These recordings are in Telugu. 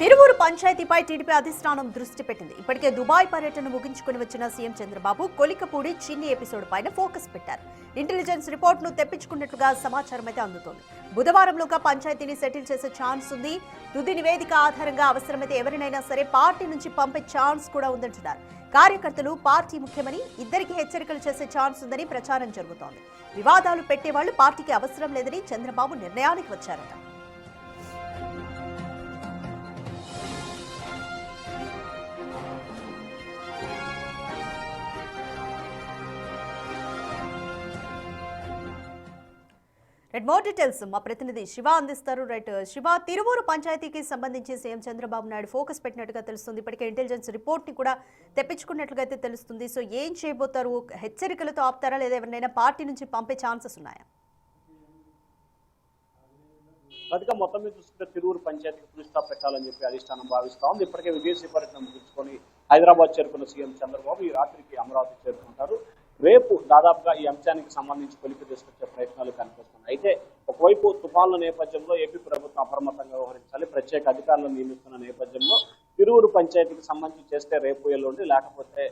తిరువూరు పంచాయతీపై టీడీపీ అధిష్టానం దృష్టి పెట్టింది. ఇప్పటికే దుబాయ్ పర్యటన ముగించుకుని వచ్చిన సీఎం చంద్రబాబు కొలికపూడి చిన్ని ఎపిసోడ్ పైన ఫోకస్ పెట్టారు. ఇంటెలిజెన్స్ రిపోర్ట్ ను తెప్పించుకున్నట్లుగా సమాచారం అయితే అందుతోంది. బుధవారంలోగా పంచాయతీని సెటిల్ చేసే ఛాన్స్ ఉంది. తుది నివేదిక ఆధారంగా అవసరమైతే ఎవరినైనా సరే పార్టీ నుంచి పంపే ఛాన్స్ కూడా ఉందంటున్నారు. కార్యకర్తలు పార్టీ ముఖ్యమని ఇద్దరికి హెచ్చరికలు చేసే ఛాన్స్ ఉందని ప్రచారం జరుగుతోంది. వివాదాలు పెట్టేవాళ్లు పార్టీకి అవసరం లేదని చంద్రబాబు నిర్ణయానికి వచ్చారట. మోర్ డీటెయిల్స్ మా ప్రతినిధి శివ అందిస్తారు. శివ, తిరువూరు పంచాయతీకి సంబంధించి సీఎం చంద్రబాబు నాయుడు ఫోకస్ పెట్టినట్టుగా తెలుస్తుంది. ఇప్పటికే ఇంటెలిజెన్స్ రిపోర్ట్ ని కూడా తెప్పించుకున్నట్లుగా అయితే తెలుస్తుంది. సో ఏం చేయబోతారు? హెచ్చరికలతో ఆపుతారా లేదా ఎవరినైనా పార్టీ నుంచి పంపే ఛాన్సెస్ ఉన్నాయా? మొత్తం మీద చూసుకుంటే తిరువూరు పంచాయతీకి ఫుల్ స్టాప్ పెట్టాలని చెప్పి అధిష్టానం భావిస్తా ఉంది. ఇప్పటికే విదేశీ పర్యటన ముగించుకొని హైదరాబాద్ చేరుకున్న సీఎం చంద్రబాబు ఈ రాత్రికి అమరావతి చేరుకుంటారు. రేపు దాదాపుగా ఈ అంశానికి సంబంధించి కొలిపి తీసుకొచ్చే ప్రయత్నాలు కనిపిస్తున్నాయి. అయితే ఒకవైపు తుఫాన్ల నేపథ్యంలో ఏపీ ప్రభుత్వం అప్రమత్తంగా వ్యవహరించాలి. ప్రత్యేక అధికారులను నియమిస్తున్న నేపథ్యంలో తిరువూరు పంచాయతీకి సంబంధించి చేస్తే రేపు ఎల్లుండి, లేకపోతే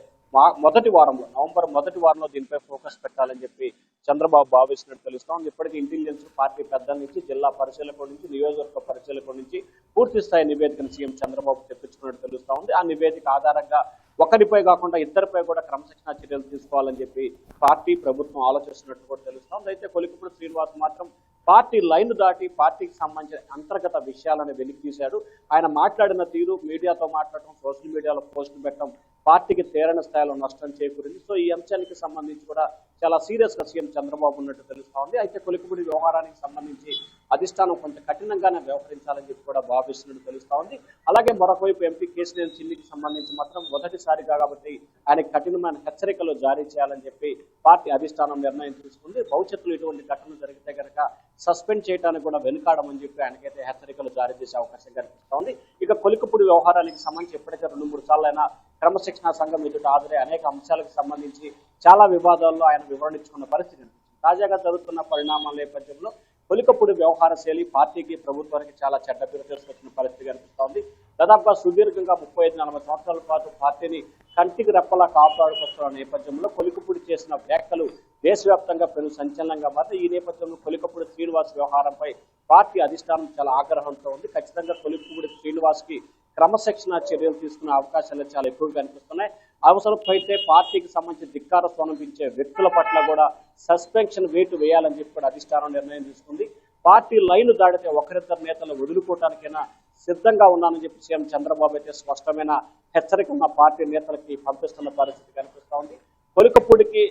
మొదటి వారంలో నవంబర్ మొదటి వారంలో దీనిపై ఫోకస్ పెట్టాలని చెప్పి చంద్రబాబు భావిస్తున్నట్టు తెలుస్తోంది. ఇప్పటికీ ఇంటెలిజెన్స్ పార్టీ పెద్దల నుంచి, జిల్లా పరిశీలకుల నుంచి, నియోజకవర్గ పరిశీలకుల నుంచి పూర్తి స్థాయి నివేదికను సీఎం చంద్రబాబు తెప్పించుకున్నట్టు తెలుస్తా ఉంది. ఆ నివేదిక ఆధారంగా ఒకరిపై కాకుండా ఇద్దరిపై కూడా క్రమశిక్షణ చర్యలు తీసుకోవాలని చెప్పి పార్టీ ప్రభుత్వం ఆలోచిస్తున్నట్టు కూడా తెలుస్తోంది. అయితే కొలికపూడి శ్రీనివాస్ మాత్రం పార్టీ లైన్ దాటి పార్టీకి సంబంధించిన అంతర్గత విషయాలను వెలికి తీశాడు. ఆయన మాట్లాడిన తీరు, మీడియాతో మాట్లాడటం, సోషల్ మీడియాలో పోస్టులు పెట్టడం పార్టీకి తీరని స్థాయిలో నష్టం చేకూరింది. సో ఈ అంశానికి సంబంధించి కూడా చాలా సీరియస్ గా సీఎం చంద్రబాబు ఉన్నట్టు తెలుస్తా ఉంది. అయితే కొలికపూడి వ్యవహారానికి సంబంధించి అధిష్టానం కొంత కఠినంగానే వ్యవహరించాలని చెప్పి కూడా భావిస్తున్నట్టు తెలుస్తా ఉంది. అలాగే మరొకవైపు ఎంపీ కేసీఆర్ చిన్నికి సంబంధించి మాత్రం మొదటిసారిగా కాబట్టి ఆయనకు కఠినమైన హెచ్చరికలు జారీ చేయాలని చెప్పి పార్టీ అధిష్టానం నిర్ణయం తీసుకుంది. భవిష్యత్తులో ఇటువంటి ఘటనలు జరిగితే కనుక సస్పెండ్ చేయడానికి కూడా వెనుకాడమని చెప్పి ఆయనకైతే హెచ్చరికలు జారీ చేసే అవకాశం కనిపిస్తా ఉంది. ఇక కొలికపూడి వ్యవహారానికి సంబంధించి ఎప్పటికీ 2-3 సార్లు అయినా క్రమశిక్షణ సంఘం ఎదుట హాజరై అనేక అంశాలకు సంబంధించి చాలా వివాదాల్లో ఆయన వివరణ ఇచ్చుకున్న పరిస్థితి కనిపిస్తుంది. తాజాగా జరుగుతున్న పరిణామాల నేపథ్యంలో కొలికపూడి వ్యవహార శైలి పార్టీకి, ప్రభుత్వానికి చాలా చెడ్డ పేరు తీసుకొచ్చిన పరిస్థితి కనిపిస్తోంది. దాదాపుగా సుదీర్ఘంగా 35-40 సంవత్సరాల పాటు పార్టీని కంటికి రెప్పలా కాపాడుకొస్తున్న నేపథ్యంలో కొలికపూడి చేసిన వ్యాఖ్యలు దేశవ్యాప్తంగా పెను సంచలనంగా మాత్రం ఈ నేపథ్యంలో కొలికపూడి శ్రీనివాస్ వ్యవహారంపై పార్టీ అధిష్టానం చాలా ఆగ్రహంతో ఉంది. ఖచ్చితంగా కొలికపూడి శ్రీనివాస్ కి క్రమశిక్షణ చర్యలు తీసుకునే అవకాశాలు చాలా ఎక్కువగా కనిపిస్తున్నాయి. అవసరమైతే పార్టీకి సంబంధించి ధిక్కార స్వనిపించే వ్యక్తుల పట్ల కూడా సస్పెన్షన్ వేటు వేయాలని చెప్పి కూడా అధిష్టానం నిర్ణయం తీసుకుంది. పార్టీ లైన్ దాడితే ఒకరిద్దరు నేతలు వదులుకోవటానికైనా సిద్ధంగా ఉన్నానని చెప్పి సీఎం చంద్రబాబు అయితే స్పష్టమైన హెచ్చరిక ఉన్న పార్టీ నేతలకి పంపిస్తున్న పరిస్థితి కనిపిస్తా ఉంది. కొలికపూడికి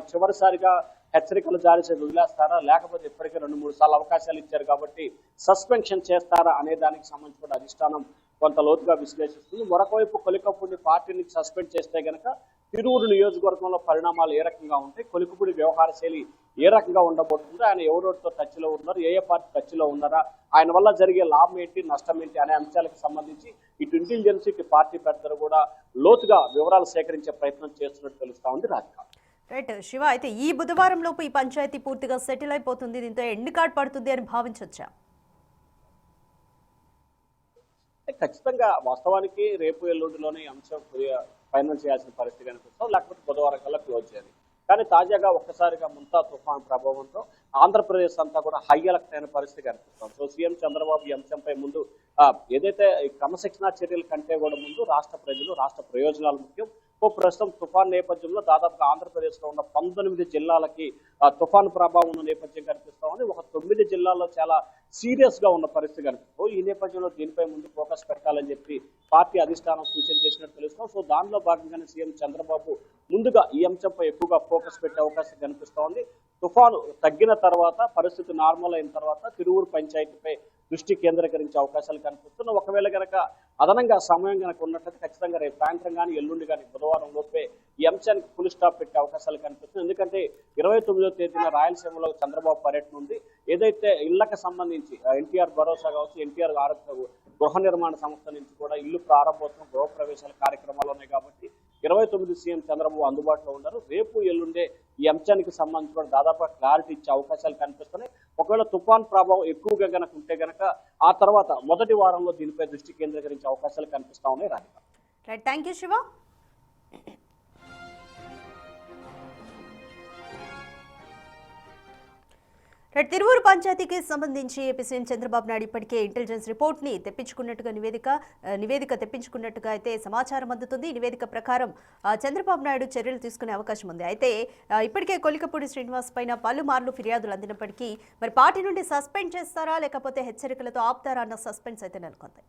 చివరిసారిగా హెచ్చరికలు జారీ చేసి వదిలేస్తారా, లేకపోతే ఇప్పటికే 2-3 సార్లు అవకాశాలు ఇచ్చారు కాబట్టి సస్పెన్షన్ చేస్తారా అనే దానికి సంబంధించి కూడా అధిష్టానం కొంత లోతుగా విశ్లేషిస్తుంది. మరొకవైపు కొలికపూడి పార్టీ నుంచి సస్పెండ్ చేస్తే గనక తిరువూరు నియోజకవర్గంలో పరిణామాలు ఏ రకంగా ఉంటాయి, కొలికపూడి వ్యవహార శైలి ఏ రకంగా ఉండబోతుంది, ఆయన ఎవరితో టచ్లో ఉన్నారు, ఏ పార్టీ టచ్లో ఉన్నారా, ఆయన వల్ల జరిగే లాభం ఏంటి, నష్టం ఏంటి అనే అంశాలకు సంబంధించి ఇటు ఇంటెలిజెన్సీకి పార్టీ పెద్దలు కూడా లోతుగా వివరాలు సేకరించే ప్రయత్నం చేస్తున్నట్టు తెలుస్తా ఉంది. రాధిక, రైట్ శివ, అయితే ఈ బుధవారం లోపు ఈ పంచాయతీ పూర్తిగా సెటిల్ అయిపోతుంది, దీంతో ఎండ్ కార్డ్ పడుతుంది అని భావించవచ్చా? ఖచ్చితంగా వాస్తవానికి రేపు ఎల్లుండిలోనే అంశం ఫైనల్ చేయాల్సిన పరిస్థితి కనిపిస్తాం, లేకపోతే బుధవారం కల్లా క్లోజ్ చేయాలి. కానీ తాజాగా ఒక్కసారిగా ముంతా తుఫాన్ ప్రభావంతో ఆంధ్రప్రదేశ్ అంతా కూడా హై అలర్ట్ అయిన పరిస్థితి కనిపిస్తాం. సో సీఎం చంద్రబాబు ఈ అంశంపై ముందు ఏదైతే క్రమశిక్షణ చర్యల కంటే కూడా ముందు రాష్ట్ర ప్రజలు, రాష్ట్ర ప్రయోజనాలు ముఖ్యం. ప్రస్తుతం తుఫాన్ నేపథ్యంలో దాదాపుగా ఆంధ్రప్రదేశ్ లో ఉన్న 19 జిల్లాలకి తుఫాను ప్రభావం ఉన్న నేపథ్యం కనిపిస్తా ఉంది. ఒక 9 జిల్లాల్లో చాలా సీరియస్ గా ఉన్న పరిస్థితి కనిపిస్తుంది. ఈ నేపథ్యంలో దీనిపై ముందు ఫోకస్ పెట్టాలని చెప్పి పార్టీ అధిష్టానం సూచన చేసినట్టు తెలుస్తాం. సో దానిలో భాగంగానే సీఎం చంద్రబాబు ముందుగా ఈ అంశంపై ఎక్కువగా ఫోకస్ పెట్టే అవకాశం కనిపిస్తా ఉంది. తుఫాను తగ్గిన తర్వాత, పరిస్థితి నార్మల్ అయిన తర్వాత తిరువూరు పంచాయతీపై దృష్టి కేంద్రీకరించే అవకాశాలు కనిపిస్తున్నాయి. ఒకవేళ కనుక అదనంగా సమయం కనుక ఉన్నట్లయితే ఖచ్చితంగా రేపు సాయంత్రం కానీ, ఎల్లుండి కానీ, బుధవారం లోపే ఈ అంశానికి ఫుల్ స్టాప్ పెట్టే అవకాశాలు కనిపిస్తుంది. ఎందుకంటే 29వ తేదీన రాయలసీమలో చంద్రబాబు పర్యటన ఉంది. ఏదైతే ఇళ్లకు సంబంధించి ఎన్టీఆర్ భరోసా కావచ్చు, ఎన్టీఆర్ గృహ నిర్మాణ సంస్థ నుంచి కూడా ఇల్లు ప్రారంభోత్సవం, గృహ ప్రవేశాల కార్యక్రమాలు ఉన్నాయి కాబట్టి 29 సీఎం చంద్రబాబు అందుబాటులో ఉన్నారు. రేపు ఎల్లుండే ఈ అంశానికి సంబంధించి కూడా దాదాపు క్లారిటీ ఇచ్చే అవకాశాలు కనిపిస్తున్నాయి. ఒకవేళ తుఫాన్ ప్రభావం ఎక్కువగా గనక ఉంటే గనక ఆ తర్వాత మొదటి వారంలో దీనిపై దృష్టి కేంద్రీకరించే అవకాశాలు కనిపిస్తా ఉన్నాయి. Radhika. Right, thank you Shiva. Tiruvuru పంచాయతీకి సంబంధించి ఏపీ సీఎం చంద్రబాబు నాయుడు ఇప్పటికే ఇంటెలిజెన్స్ రిపోర్ట్ని తెప్పించుకున్నట్టుగా నివేదిక తెప్పించుకున్నట్టుగా అయితే సమాచారం అందుతుంది. ఈ నివేదిక ప్రకారం చంద్రబాబు నాయుడు చర్యలు తీసుకునే అవకాశం ఉంది. అయితే ఇప్పటికే కొలికపూడి శ్రీనివాస్ పైన పలుమార్లు ఫిర్యాదులు అందినప్పటికీ మరి పార్టీ నుండి సస్పెండ్ చేస్తారా లేకపోతే హెచ్చరికలతో ఆపుతారా అన్న సస్పెన్స్ అయితే నెలకొంది.